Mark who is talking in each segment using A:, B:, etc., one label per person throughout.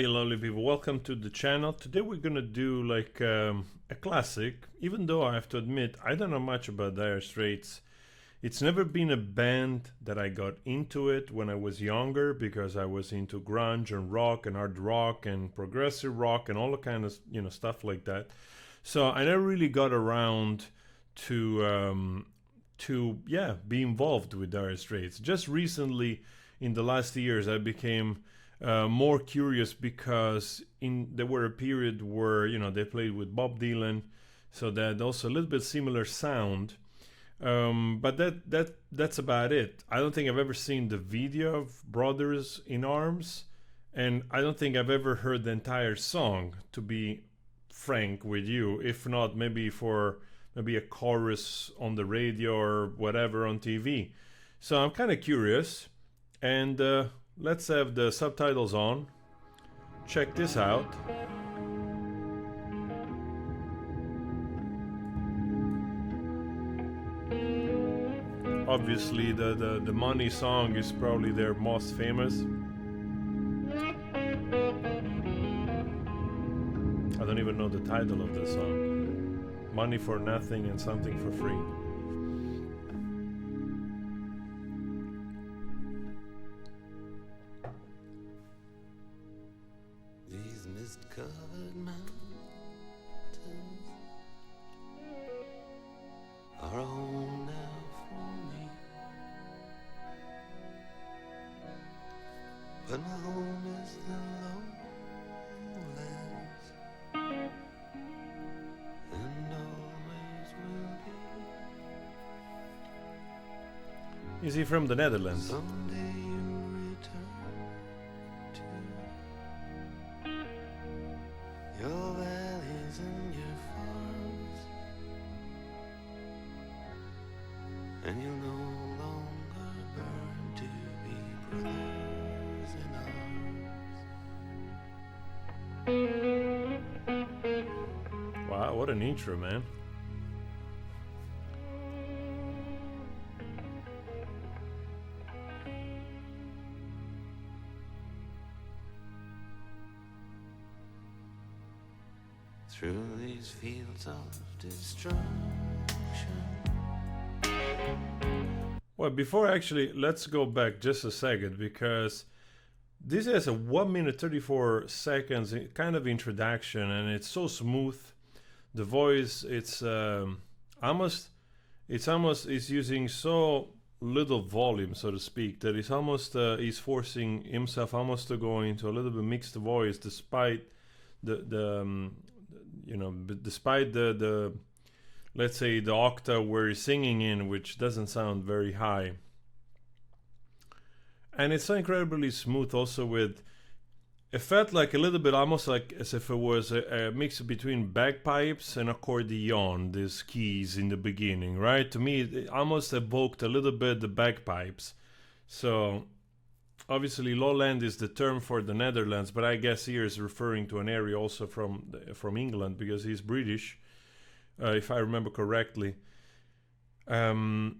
A: Hey lovely people, welcome to the channel. Today we're gonna do like a classic, even though I have to admit I don't know much about Dire Straits. It's never been a band that I got into it when I was younger because I was into grunge and rock and hard rock and progressive rock and all the kind of stuff like that. So I never really got around to be involved with Dire Straits. Just recently, in the last years, I became more curious because there were a period where they played with Bob Dylan, so that also a little bit similar sound. But that's about it. I don't think I've ever seen the video of Brothers in Arms, and I don't think I've ever heard the entire song. To be frank with you, if not maybe a chorus on the radio or whatever on TV. So I'm kind of curious, and let's have the subtitles on. Check this out. Obviously, the Money song is probably their most famous. I don't even know the title of the song. Money for Nothing and Something for Free.
B: These mist-covered mountains are a home now for me, but my home is the lowlands, and always will be.
A: Is he from the Netherlands?
B: Someday you'll return to your valleys and your farms, and you'll no longer burn to be brothers in arms.
A: Wow, what an intro, man.
B: Through these fields of destruction.
A: Well, before actually, let's go back just a second because this has a 1 minute 34 seconds kind of introduction, and it's so smooth. The voice, it's using so little volume, so to speak, that it's almost he's forcing himself almost to go into a little bit mixed voice, despite despite the let's say the octave where he's singing in, which doesn't sound very high. And it's so incredibly smooth also with, it felt like a little bit almost like as if it was a mix between bagpipes and accordion, these keys in the beginning, right? To me, it almost evoked a little bit the bagpipes. So obviously lowland is the term for the Netherlands, but I guess here is referring to an area also from England because he's British, if I remember correctly. And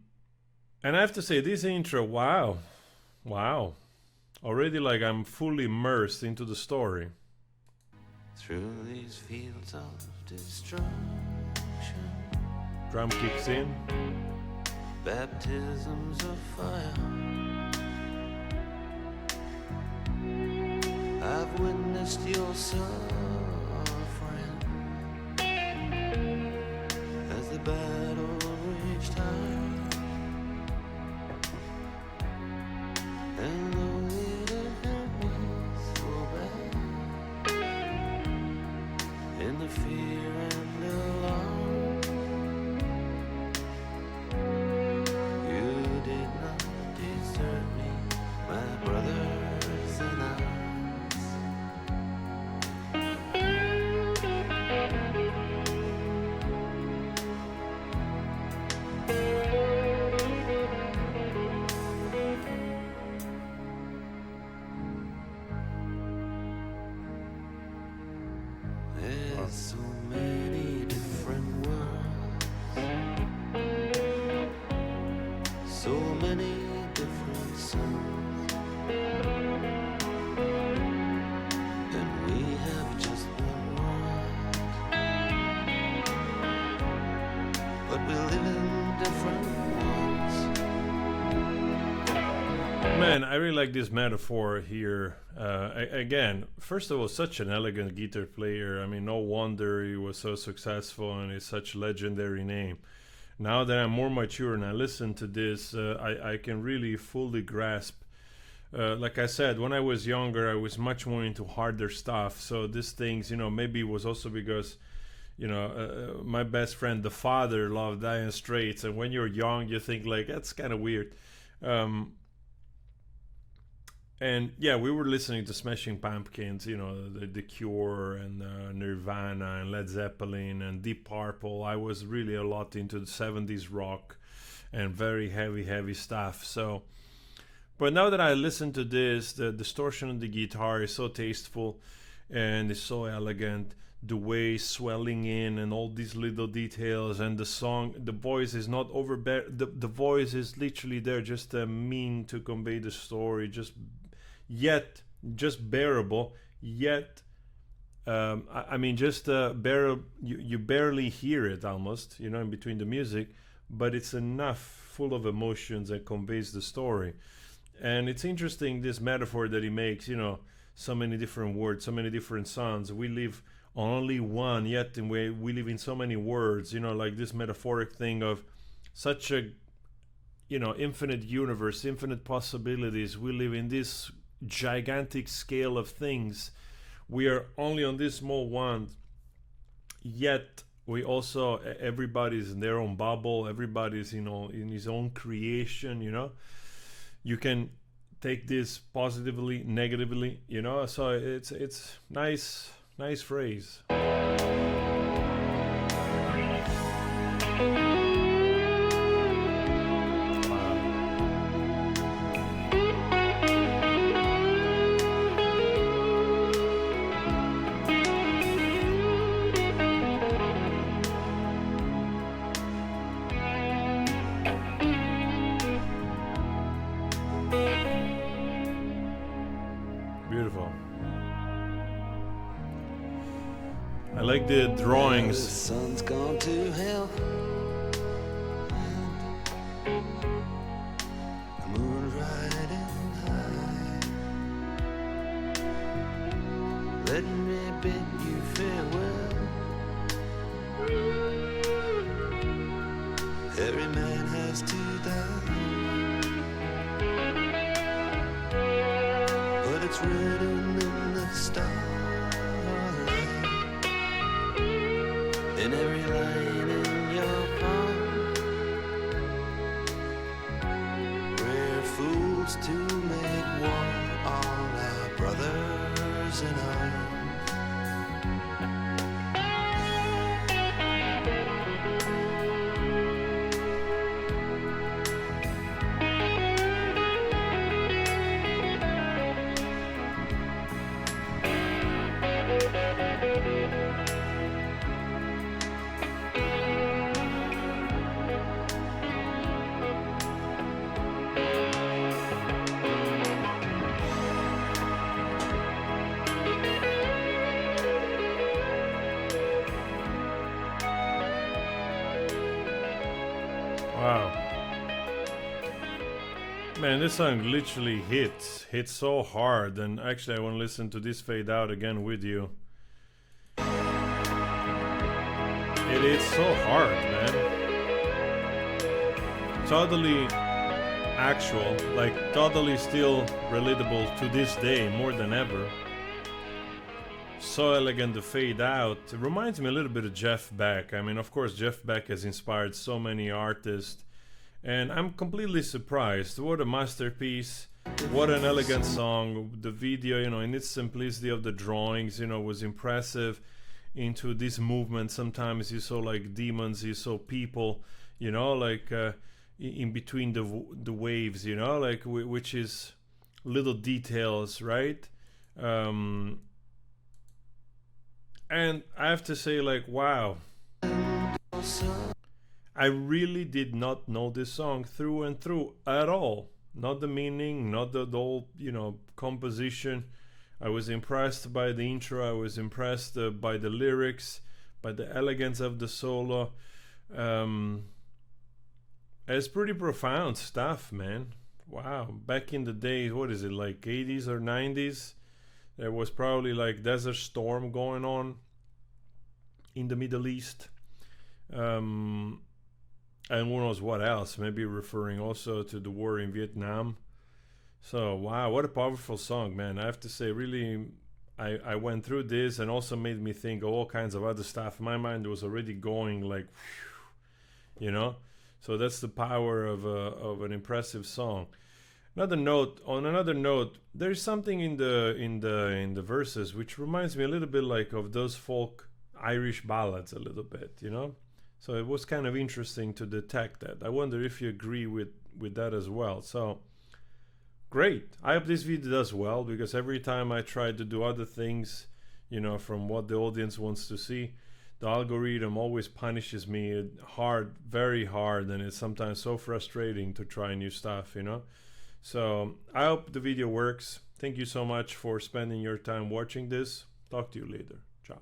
A: I have to say, this intro, wow. Already like I'm fully immersed into the story.
B: Through these fields of destruction,
A: Drum kicks in.
B: baptisms of fire, I've witnessed your suffering as the battle raged high, and though it hurt me so bad in the fear and alarm, you did not desert me, my brothers in arms. There's so many different worlds, so many different suns, and different ones.
A: Man, I really like this metaphor here. Again, first of all, such an elegant guitar player. I mean, no wonder he was so successful and is such a legendary name. Now that I'm more mature and I listen to this, I can really fully grasp. Like I said, when I was younger, I was much more into harder stuff. So these things, maybe it was also because, my best friend, the father, loved Dire Straits, and when you're young, you think like that's kind of weird. And yeah, we were listening to Smashing Pumpkins, the Cure and Nirvana and Led Zeppelin and Deep Purple. I was really a lot into the 70s rock and very heavy stuff. So, but now that I listen to this, the distortion of the guitar is so tasteful and it's so elegant. The way swelling in and all these little details, and the song, the voice is not the voice is literally there just mean to convey the story, just bearable, yet just bearable. You barely hear it almost, in between the music, but it's enough, full of emotions, that conveys the story. And it's interesting, this metaphor that he makes, so many different words, so many different sounds. We live on only one, yet we live in so many words, like this metaphoric thing of such a, infinite universe, infinite possibilities. We live in this gigantic scale of things. We are only on this small one, yet we also, everybody's in their own bubble, everybody's, in his own creation, You can take this positively, negatively, so it's nice phrase. Beautiful. I like the drawings.
B: The sun's gone to hell. The moon's riding high. Let me bid you farewell. Every man has to die, but it's written in the stars. In every line in your palm, we're fools to make war on our brothers in arms.
A: Wow. Man, this song literally hits so hard, and actually I want to listen to this fade out again with you. It is so hard, man. Totally actual, like totally still relatable to this day more than ever. So elegant to fade out. It reminds me a little bit of Jeff Beck. I mean, of course, Jeff Beck has inspired so many artists, and I'm completely surprised. What a masterpiece. What an elegant song. The video, in its simplicity of the drawings, was impressive. Into this movement, sometimes you saw like demons, you saw people, like in between the waves, like which is little details, right? And I have to say, like, wow, I really did not know this song through and through at all. Not the meaning, not the whole, composition. I was impressed by the intro. I was impressed by the lyrics, by the elegance of the solo. It's pretty profound stuff, man. Wow. Back in the days, what is it, like 80s or 90s? There was probably like Desert Storm going on in the Middle East. And who knows what else? Maybe referring also to the war in Vietnam. So, wow, what a powerful song, man. I have to say, really, I went through this and also made me think of all kinds of other stuff. My mind was already going like, you know? So that's the power of an impressive song. On another note, there's something in the verses which reminds me a little bit like of those folk Irish ballads a little bit, you know? So it was kind of interesting to detect that. I wonder if you agree with that as well. So great. I hope this video does well, because every time I try to do other things, you know, from what the audience wants to see, the algorithm always punishes me hard, very hard, and it's sometimes so frustrating to try new stuff, you know? So I hope the video works. Thank you so much for spending your time watching this. Talk to you later. Ciao.